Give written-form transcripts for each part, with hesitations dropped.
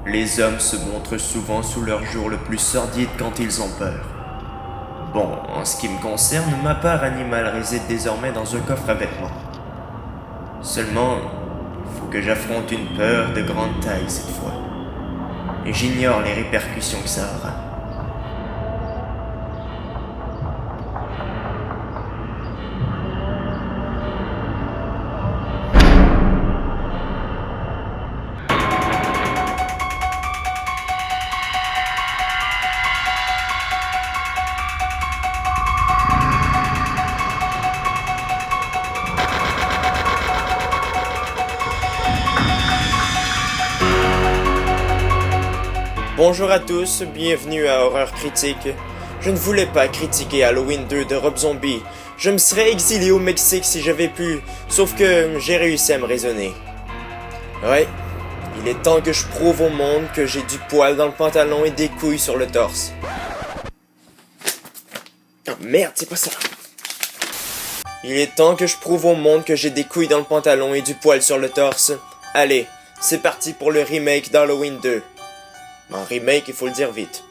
Les hommes se montrent souvent sous leur jour le plus sordide quand ils ont peur. Bon, en ce qui me concerne, ma part animale réside désormais dans un coffre à vêtements. Seulement, il faut que j'affronte une peur de grande taille cette fois. Et j'ignore les répercussions que ça aura. Bonjour à tous, bienvenue à Horreur Critique. Je ne voulais pas critiquer Halloween 2 de Rob Zombie. Je me serais exilé au Mexique si j'avais pu, sauf que j'ai réussi à me raisonner. Ouais, il est temps que je prouve au monde que j'ai du poil dans le pantalon et des couilles sur le torse. Oh merde, c'est pas ça. Il est temps que je prouve au monde que j'ai des couilles dans le pantalon et du poil sur le torse. Allez, c'est parti pour le remake d'Halloween 2. Un remake, il faut le dire vite.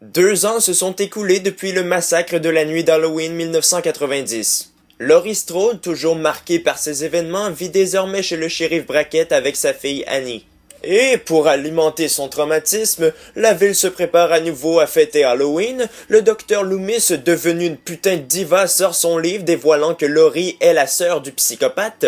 Deux ans se sont écoulés depuis le massacre de la nuit d'Halloween 1990. Laurie Strode, toujours marquée par ces événements, vit désormais chez le shérif Brackett avec sa fille Annie. Et pour alimenter son traumatisme, la ville se prépare à nouveau à fêter Halloween. Le docteur Loomis, devenu une putain de diva, sort son livre dévoilant que Laurie est la sœur du psychopathe.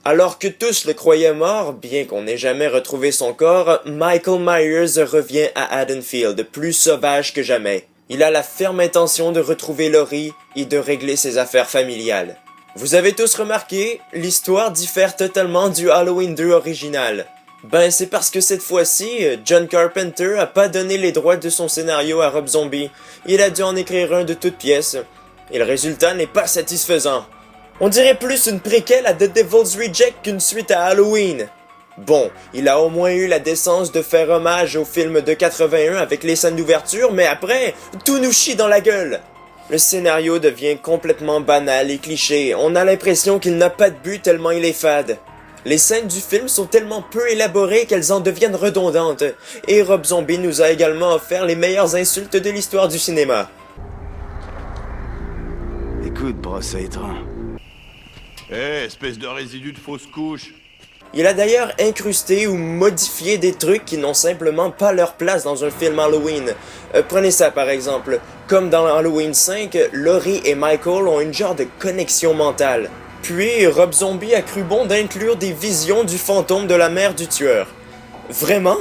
Alors que tous le croyaient mort, bien qu'on n'ait jamais retrouvé son corps, Michael Myers revient à Haddonfield, plus sauvage que jamais. Il a la ferme intention de retrouver Laurie et de régler ses affaires familiales. Vous avez tous remarqué, l'histoire diffère totalement du Halloween 2 original. Ben c'est parce que cette fois-ci, John Carpenter a pas donné les droits de son scénario à Rob Zombie. Il a dû en écrire un de toutes pièces. Et le résultat n'est pas satisfaisant. On dirait plus une préquelle à The Devil's Reject qu'une suite à Halloween. Bon, il a au moins eu la décence de faire hommage au film de 81 avec les scènes d'ouverture, mais après, tout nous chie dans la gueule. Le scénario devient complètement banal et cliché, on a l'impression qu'il n'a pas de but tellement il est fade. Les scènes du film sont tellement peu élaborées qu'elles en deviennent redondantes, et Rob Zombie nous a également offert les meilleures insultes de l'histoire du cinéma. Écoute, brosse à étrange. Espèce de résidu de fausse couche. Il a d'ailleurs incrusté ou modifié des trucs qui n'ont simplement pas leur place dans un film Halloween. Prenez ça par exemple. Comme dans Halloween 5, Laurie et Michael ont une genre de connexion mentale. Puis, Rob Zombie a cru bon d'inclure des visions du fantôme de la mère du tueur. Vraiment?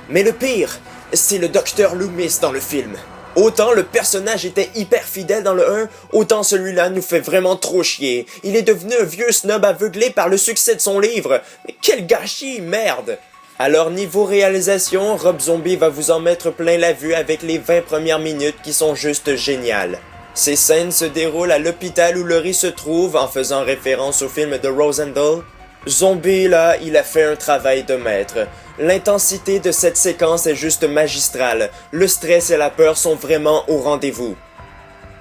Mais le pire, c'est le docteur Loomis dans le film. Autant le personnage était hyper fidèle dans le 1, autant celui-là nous fait vraiment trop chier. Il est devenu un vieux snob aveuglé par le succès de son livre. Mais quel gâchis, merde! Alors niveau réalisation, Rob Zombie va vous en mettre plein la vue avec les 20 premières minutes qui sont juste géniales. Ces scènes se déroulent à l'hôpital où Laurie se trouve, en faisant référence au film de Rosendahl. Zombie, là, il a fait un travail de maître. L'intensité de cette séquence est juste magistrale. Le stress et la peur sont vraiment au rendez-vous.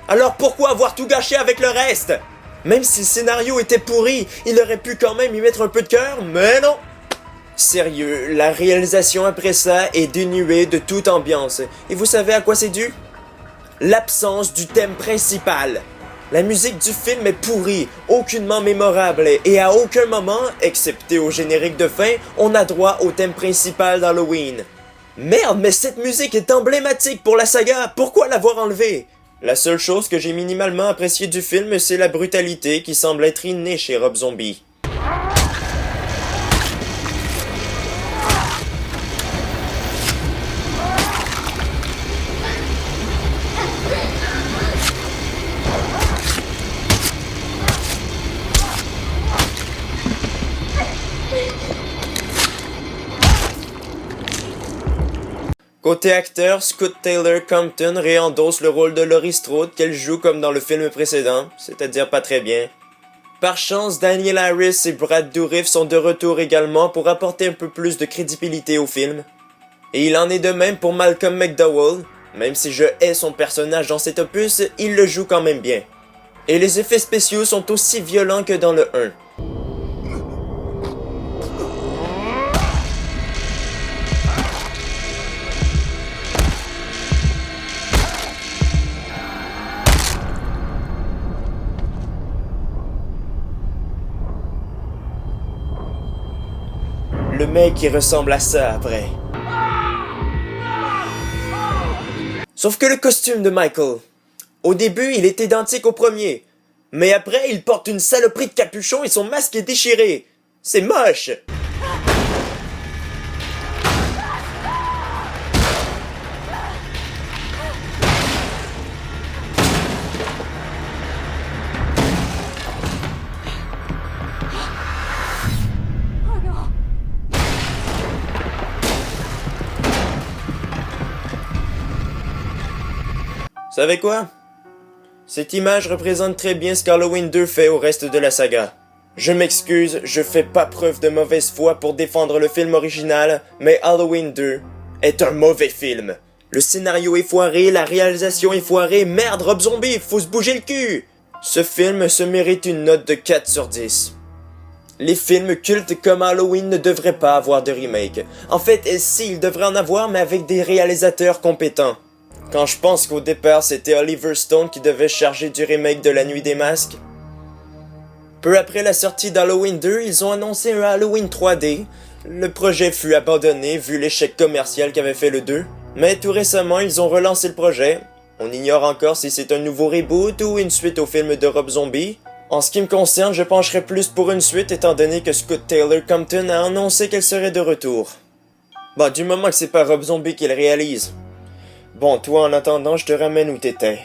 Alors pourquoi avoir tout gâché avec le reste? Même si le scénario était pourri, il aurait pu quand même y mettre un peu de cœur, mais non! Sérieux, la réalisation après ça est dénuée de toute ambiance. Et vous savez à quoi c'est dû? L'absence du thème principal. La musique du film est pourrie, aucunement mémorable, et à aucun moment, excepté au générique de fin, on a droit au thème principal d'Halloween. Merde, mais cette musique est emblématique pour la saga, pourquoi l'avoir enlevée? La seule chose que j'ai minimalement appréciée du film, c'est la brutalité qui semble être innée chez Rob Zombie. Côté acteur, Scout Taylor Compton réendosse le rôle de Laurie Strode qu'elle joue comme dans le film précédent, c'est-à-dire pas très bien. Par chance, Daniel Harris et Brad Dourif sont de retour également pour apporter un peu plus de crédibilité au film. Et il en est de même pour Malcolm McDowell. Même si je hais son personnage dans cet opus, il le joue quand même bien. Et les effets spéciaux sont aussi violents que dans le 1. Le mec qui ressemble à ça après. Sauf que le costume de Michael, au début il est identique au premier, mais après il porte une saloperie de capuchon et son masque est déchiré. C'est moche! Savez quoi? Cette image représente très bien ce qu'Halloween 2 fait au reste de la saga. Je m'excuse, je fais pas preuve de mauvaise foi pour défendre le film original, mais Halloween 2 est un mauvais film. Le scénario est foiré, la réalisation est foirée, merde Rob Zombie, faut se bouger le cul! Ce film se mérite une note de 4 sur 10. Les films cultes comme Halloween ne devraient pas avoir de remake. En fait, si, ils devraient en avoir, mais avec des réalisateurs compétents. Quand je pense qu'au départ c'était Oliver Stone qui devait charger du remake de La Nuit des Masques. Peu après la sortie d'Halloween 2, ils ont annoncé un Halloween 3D. Le projet fut abandonné vu l'échec commercial qu'avait fait le 2. Mais tout récemment, ils ont relancé le projet. On ignore encore si c'est un nouveau reboot ou une suite au film de Rob Zombie. En ce qui me concerne, je pencherais plus pour une suite étant donné que Scott Taylor Compton a annoncé qu'elle serait de retour. Bah, du moment que c'est pas Rob Zombie qui le réalise. Bon, toi, en attendant, je te ramène où t'étais.